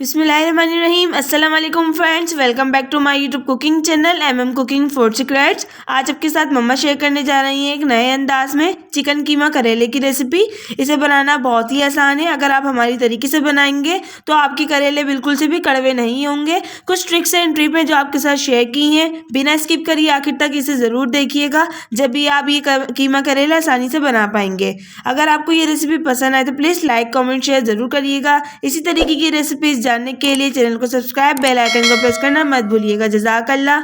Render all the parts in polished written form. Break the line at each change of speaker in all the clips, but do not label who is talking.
बिस्मिल्लाहिर्रहमानिर्रहीम। अस्सलाम वालेकुम friends, welcome back to my YouTube cooking channel cooking food secrets. आज आपके साथ मम्मा शेयर करने जा रही हैं एक नए अंदाज में चिकन कीमा करेले की रेसिपी। इसे बनाना बहुत ही आसान है। अगर आप हमारी तरीके से बनाएंगे तो आपके करेले बिल्कुल से भी कड़वे नहीं होंगे। कुछ ट्रिक्स एंड ट्रिप है जो आपके साथ शेयर की हैं, बिना स्किप करिए आखिर तक इसे ज़रूर देखिएगा, जब भी आप ये कीमा करेला आसानी से बना पाएंगे। अगर आपको ये रेसिपी पसंद आए तो प्लीज़ लाइक कमेंट शेयर ज़रूर करिएगा। इसी तरीके की रेसिपीज जानने के लिए चैनल को सब्सक्राइब, बेल आइकन को प्रेस करना मत भूलिएगा। जज़ाकल्लाह।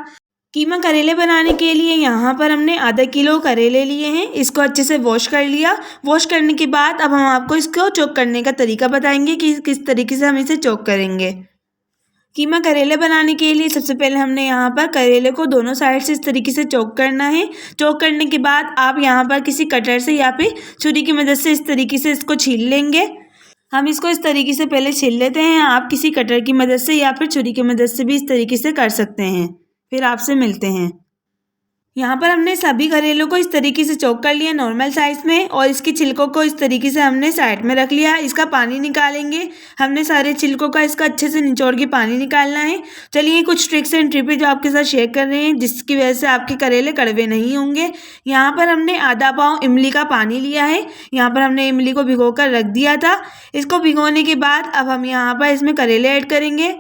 कीमा करेले बनाने के लिए यहाँ पर हमने आधा किलो करेले लिए हैं। इसको अच्छे से वॉश कर लिया। वॉश करने के बाद अब हम आपको इसको चॉप करने का तरीका बताएंगे कि किस तरीके से हम इसे चॉप करेंगे। कीमा करेले बनाने के लिए सबसे पहले हमने यहाँ पर करेले को दोनों साइड से इस तरीके से चॉप करना है। चॉप करने के बाद आप यहाँ पर किसी कटर से या फिर छुरी की मदद से इस तरीके से इसको छील लेंगे। हम इसको इस तरीके से पहले छील लेते हैं। आप किसी कटर की मदद से या फिर छुरी की मदद से भी इस तरीके से कर सकते हैं। फिर आपसे मिलते हैं। यहाँ पर हमने सभी करेलों को इस तरीके से चॉप कर लिया नॉर्मल साइज में, और इसके छिलकों को इस तरीके से हमने साइड में रख लिया। इसका पानी निकालेंगे। हमने सारे छिलकों का इसका अच्छे से निचोड़ के पानी निकालना है। चलिए कुछ ट्रिक्स एंड ट्रिप जो आपके साथ शेयर कर रहे हैं, जिसकी वजह से आपके करेले कड़वे नहीं होंगे। यहाँ पर हमने आधा पाव इमली का पानी लिया है। यहाँ पर हमने इमली को भिगो कर रख दिया था। इसको भिगोने के बाद अब हम यहाँ पर इसमें करेले ऐड करेंगे।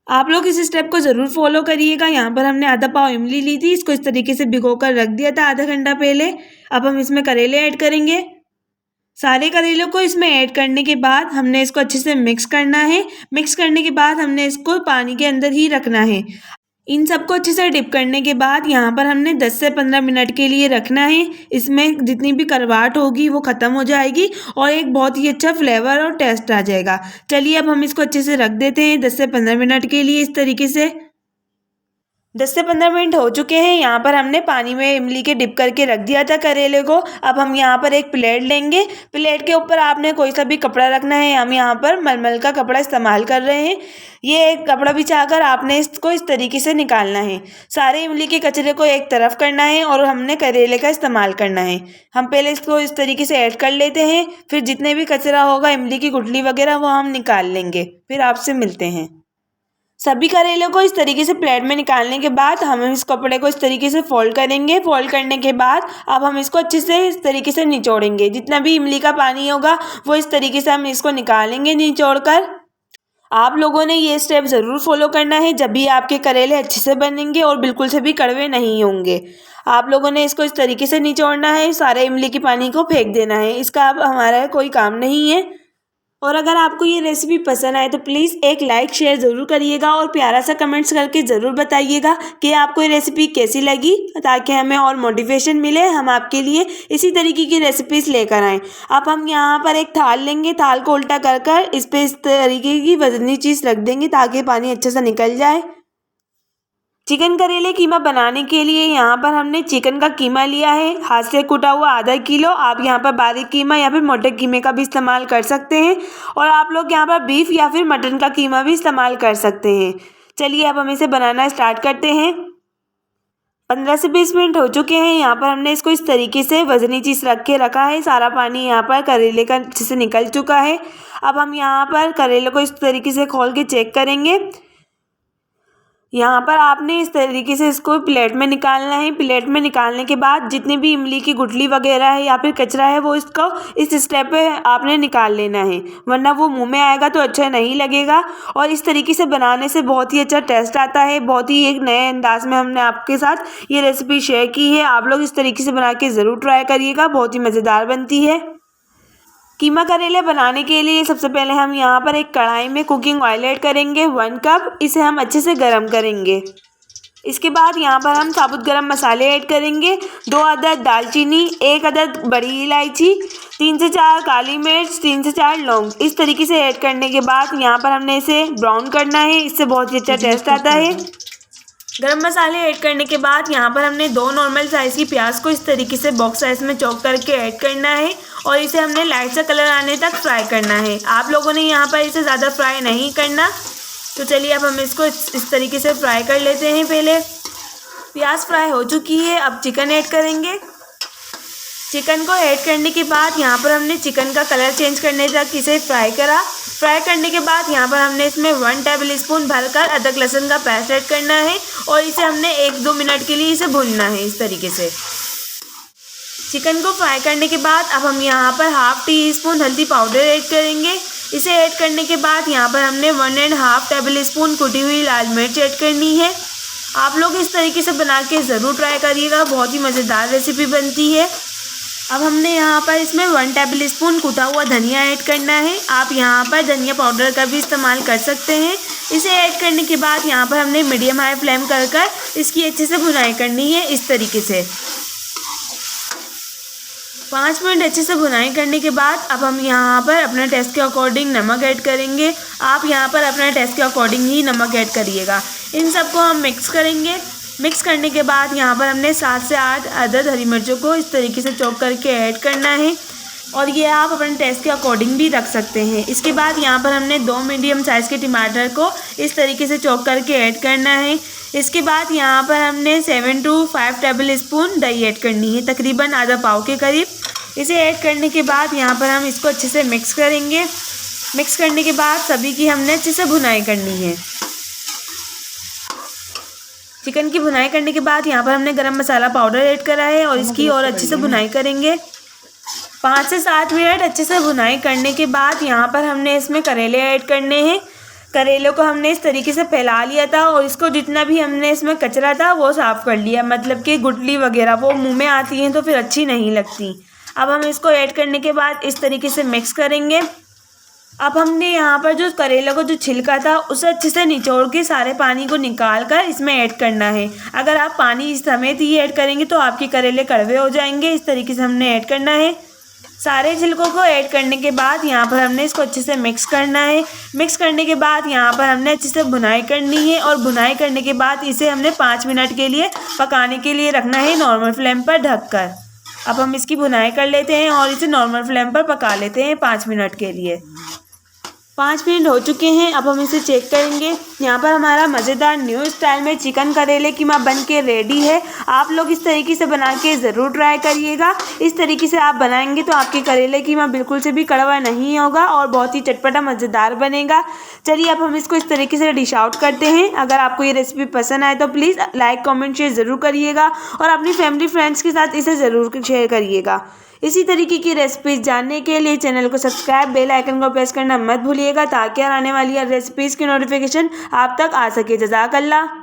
आप लोग इस स्टेप को ज़रूर फॉलो करिएगा। यहाँ पर हमने आधा पाव इमली ली थी, इसको इस तरीके से भिगो कर रख दिया था आधा घंटा पहले। अब हम इसमें करेले ऐड करेंगे। सारे करेलों को इसमें ऐड करने के बाद हमने इसको अच्छे से मिक्स करना है। मिक्स करने के बाद हमने इसको पानी के अंदर ही रखना है। इन सबको अच्छे से डिप करने के बाद यहाँ पर हमने 10 से 15 मिनट के लिए रखना है। इसमें जितनी भी करवाहट होगी वो ख़त्म हो जाएगी और एक बहुत ही अच्छा फ्लेवर और टेस्ट आ जाएगा। चलिए अब हम इसको अच्छे से रख देते हैं 10 से 15 मिनट के लिए इस तरीके से। 10 से 15 मिनट हो चुके हैं। यहाँ पर हमने पानी में इमली के डिप करके रख दिया था करेले को। अब हम यहाँ पर एक प्लेट लेंगे। प्लेट के ऊपर आपने कोई सा भी कपड़ा रखना है। हम यहाँ पर मलमल का कपड़ा इस्तेमाल कर रहे हैं। ये एक कपड़ा बिछाकर आपने इसको इस तरीके से निकालना है। सारे इमली के कचरे को एक तरफ करना है और हमने करेले का इस्तेमाल करना है। हम पहले इसको इस तरीके से ऐड कर लेते हैं, फिर जितने भी कचरा होगा इमली की गुठली वगैरह वो हम निकाल लेंगे। फिर आपसे मिलते हैं। सभी करेले को इस तरीके से प्लेट में निकालने के बाद हम इस कपड़े को इस तरीके से फोल्ड करेंगे। फोल्ड करने के बाद अब हम इसको अच्छे से इस तरीके से निचोड़ेंगे। जितना भी इमली का पानी होगा वो इस तरीके से हम इसको निकालेंगे निचोड़ कर। आप लोगों ने ये स्टेप ज़रूर फॉलो करना है, जब भी आपके करेले अच्छे से बनेंगे और बिल्कुल से भी कड़वे नहीं होंगे। आप लोगों ने इसको इस तरीके से निचोड़ना है, सारे इमली के पानी को फेंक देना है। इसका अब हमारा कोई काम नहीं है। और अगर आपको ये रेसिपी पसंद आए तो प्लीज़ एक लाइक शेयर ज़रूर करिएगा और प्यारा सा कमेंट्स करके ज़रूर बताइएगा कि आपको ये रेसिपी कैसी लगी, ताकि हमें और मोटिवेशन मिले, हम आपके लिए इसी तरीके की रेसिपीज़ लेकर आएँ। अब हम यहाँ पर एक थाल लेंगे। थाल को उल्टा कर कर इस पर इस तरीके की वजनी चीज़ रख देंगे ताकि पानी अच्छे से निकल जाए। चिकन करेले कीमा बनाने के लिए यहाँ पर हमने चिकन का कीमा लिया है, हाथ से कुटा हुआ आधा किलो। आप यहाँ पर बारीक कीमा या फिर मोटे कीमे का भी इस्तेमाल कर सकते हैं, और आप लोग यहाँ पर बीफ या फिर मटन का कीमा भी इस्तेमाल कर सकते हैं। चलिए अब हम इसे बनाना स्टार्ट करते हैं। 15 से 20 मिनट हो चुके हैं। यहाँ पर हमने इसको इस तरीके से वजनी चीज़ रख के रखा है। सारा पानी यहाँ पर करेले का अच्छे से निकल चुका है। अब हम यहाँ पर करेले को इस तरीके से खोल के चेक करेंगे। यहाँ पर आपने इस तरीके से इसको प्लेट में निकालना है। प्लेट में निकालने के बाद जितनी भी इमली की गुठली वगैरह है या फिर कचरा है वो इसको इस स्टेप पे आपने निकाल लेना है, वरना वो मुंह में आएगा तो अच्छा नहीं लगेगा। और इस तरीके से बनाने से बहुत ही अच्छा टेस्ट आता है। बहुत ही एक नए अंदाज में हमने आपके साथ ये रेसिपी शेयर की है। आप लोग इस तरीके से बना के ज़रूर ट्राई करिएगा, बहुत ही मज़ेदार बनती है। कीमा करेले बनाने के लिए सबसे पहले हम यहाँ पर एक कढ़ाई में कुकिंग ऑयल ऐड करेंगे 1 कप। इसे हम अच्छे से गर्म करेंगे। इसके बाद यहाँ पर हम साबुत गरम मसाले ऐड करेंगे। 2 अदद दालचीनी, 1 अदद बड़ी इलायची, 3 से 4 काली मिर्च, 3 से 4 लौंग। इस तरीके से ऐड करने के बाद यहाँ पर हमने इसे ब्राउन करना है। इससे बहुत ही अच्छा टेस्ट आता है। गरम मसाले ऐड करने के बाद यहाँ पर हमने 2 नॉर्मल साइज़ की प्याज को इस तरीके से बॉक्स साइज़ में चॉप करके ऐड करना है, और इसे हमने लाइट सा कलर आने तक फ्राई करना है। आप लोगों ने यहाँ पर इसे ज़्यादा फ्राई नहीं करना। तो चलिए अब हम इसको इस तरीके से फ्राई कर लेते हैं। पहले प्याज फ्राई हो चुकी है। अब चिकन ऐड करेंगे। चिकन को ऐड करने के बाद यहाँ पर हमने चिकन का कलर चेंज करने तक इसे फ्राई करा। फ्राई करने के बाद यहाँ पर हमने इसमें 1 टेबल स्पून भरकर अदरक लहसुन का पेस्ट ऐड करना है और इसे हमने 1-2 मिनट के लिए इसे भूनना है। इस तरीके से चिकन को फ्राई करने के बाद अब हम यहाँ पर हाफ टी स्पून हल्दी पाउडर ऐड करेंगे। इसे ऐड करने के बाद यहाँ पर हमने 1.5 टेबल स्पून कुटी हुई लाल मिर्च ऐड करनी है। आप लोग इस तरीके से बना के ज़रूर ट्राई करिएगा, बहुत ही मज़ेदार रेसिपी बनती है। अब हमने यहाँ पर इसमें 1 टेबल स्पून कुटा हुआ धनिया ऐड करना है। आप यहाँ पर धनिया पाउडर का भी इस्तेमाल कर सकते हैं। इसे ऐड करने के बाद यहाँ पर हमने मीडियम हाई फ्लेम कर इसकी अच्छे से भुनाई करनी है। इस तरीके से 5 मिनट अच्छे से भुनाई करने के बाद अब हम यहाँ पर अपने टेस्ट के अकॉर्डिंग नमक ऐड करेंगे। आप यहाँ पर अपने टेस्ट के अकॉर्डिंग ही नमक ऐड करिएगा। इन सबको हम मिक्स करेंगे। मिक्स करने के बाद यहाँ पर हमने 7 से 8 अदद हरी मिर्चों को इस तरीके से चॉप करके ऐड करना है और ये आप अपने टेस्ट के अकॉर्डिंग भी रख सकते हैं। इसके बाद यहाँ पर हमने 2 मीडियम साइज़ के टमाटर को इस तरीके से चॉप करके ऐड करना है। इसके बाद यहाँ पर हमने 7 से 5 टेबल स्पून दही ऐड करनी है, तकरीबन आधा पाव के करीब। इसे ऐड करने के बाद यहाँ पर हम इसको अच्छे से मिक्स करेंगे। मिक्स करने के बाद सभी की हमने अच्छे से भुनाई करनी है। चिकन की भुनाई करने के बाद यहाँ पर हमने गरम मसाला पाउडर ऐड करा है और इसकी और अच्छे से भुनाई करेंगे। 5 से 7 मिनट अच्छे से भुनाई करने के बाद यहाँ पर हमने इसमें करेले ऐड करने हैं। करेले को हमने इस तरीके से फैला लिया था और इसको जितना भी हमने इसमें कचरा था वो साफ़ कर लिया, मतलब कि गुठली वगैरह वो मुंह में आती हैं तो फिर अच्छी नहीं लगती। अब हम इसको ऐड करने के बाद इस तरीके से मिक्स करेंगे। अब हमने यहाँ पर जो करेले को जो छिलका था उसे अच्छे से निचोड़ के सारे पानी को निकाल कर इसमें ऐड करना है। अगर आप पानी इस समेत ही ऐड करेंगे तो आपके करेले कड़वे हो जाएंगे। इस तरीके से हमने ऐड करना है। सारे छिलकों को ऐड करने के बाद यहाँ पर हमने इसको अच्छे से मिक्स करना है। मिक्स करने के बाद यहाँ पर हमने अच्छे से भुनाई करनी है और भुनाई करने के बाद इसे हमने 5 मिनट के लिए पकाने के लिए रखना है नॉर्मल फ्लेम पर ढककर। अब हम इसकी भुनाई कर लेते हैं और इसे नॉर्मल फ्लेम पर पका लेते हैं 5 मिनट के लिए। 5 मिनट हो चुके हैं। अब हम इसे चेक करेंगे। यहाँ पर हमारा मज़ेदार न्यू स्टाइल में चिकन करेले कीमा बन के रेडी है। आप लोग इस तरीके से बना के ज़रूर ट्राई करिएगा। इस तरीके से आप बनाएंगे तो आपके करेले कीमा बिल्कुल से भी कड़वा नहीं होगा और बहुत ही चटपटा मज़ेदार बनेगा। चलिए अब हम इसको इस तरीके से डिश आउट करते हैं। अगर आपको ये रेसिपी पसंद आए तो प्लीज़ लाइक कमेंट शेयर ज़रूर करिएगा और अपनी फैमिली फ्रेंड्स के साथ इसे ज़रूर शेयर करिएगा। इसी तरीके की रेसिपीज़ जानने के लिए चैनल को सब्सक्राइब, बेल आइकन को प्रेस करना मत भूलिएगा ताकि आने वाली रेसिपीज़ की नोटिफिकेशन आप तक आ सके। जज़ाकल्लाह।